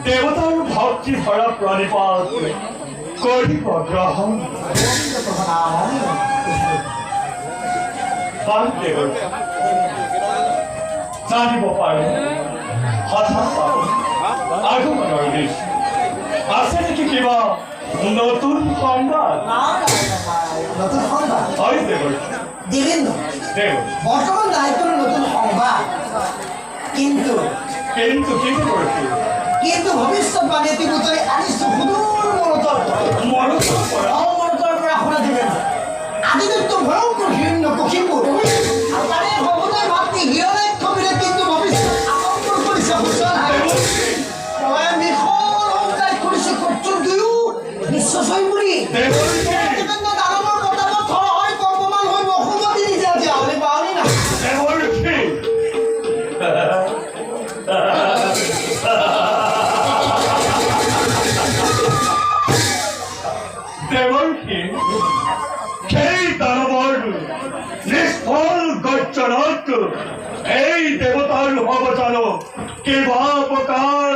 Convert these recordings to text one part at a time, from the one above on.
দেবতার ভক্তি ভরা প্রাণীপাত করিব গ্রহণ জানিব পাৰো হঠাৎ আগমনৰ দিশ আছে নেকি কিবা নতুন সংবাদ? হয় দেবেন্দ্র বর্তমান দায়িত্বের নতুন সংবাদ কিন্তু কিন্তু কিন্তু করেছি কিন্তু ভবিষ্যৎবাণী ইতিমধ্যে আনিস সুদূর মনতর পৰা শুনা দিবেন আদিত্য ভয়ঙ্কর হিরণ্য কশিপুর আর তারে বহুদের ভাবতি হিরণ্যাক্ষ মিলে কিন্তু ভবিষ্যৎ আকর্ষণ করেছে আমি খোল করেছি করছুন দুয়ো নিশ্চয় বুড়ি দানবর কথা তো থর হয় কর্মমান হইব অসুমতি নিজে আছে আমি পাওনি না দেবর্ষী সেই দানবর নিষ্ফল গর্জনত এই দেবতার অবচার কেবা প্রকার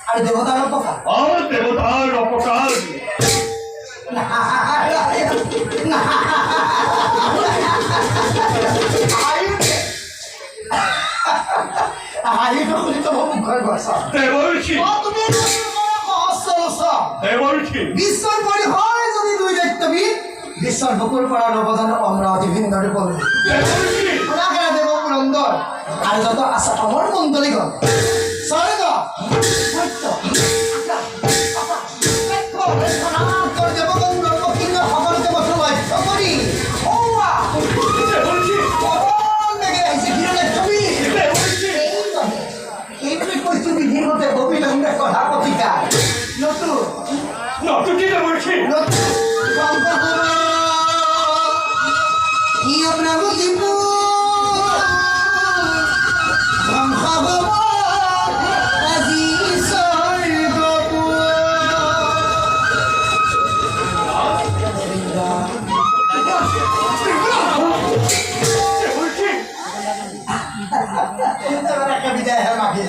আরে দেবতার অপকার দেবতার অপকার বিশ্বৰ বুকুৰ পৰা নৱজান অমৰাৱতী ভিন্দৰে পৰে দেৱ পুৰন্দৰ আৰু যত আছে অমৰ মণ্ডলীগণ স্বৰ্গ দেৱগণ ব্ৰহ্মকিন্ন সকলোকে বস্তু লক্ষ্য কৰি বিধিমতে অবিলম্বে কথা কথিকা নতুন কি দেবর্ষী বিদায় মাগে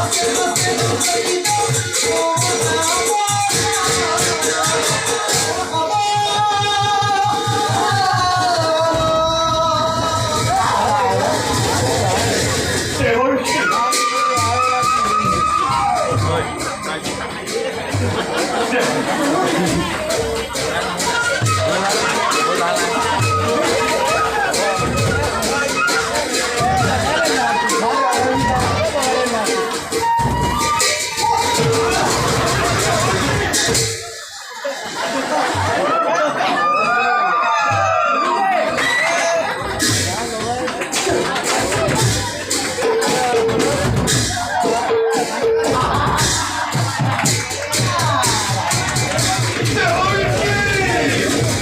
হাসতে হাসতে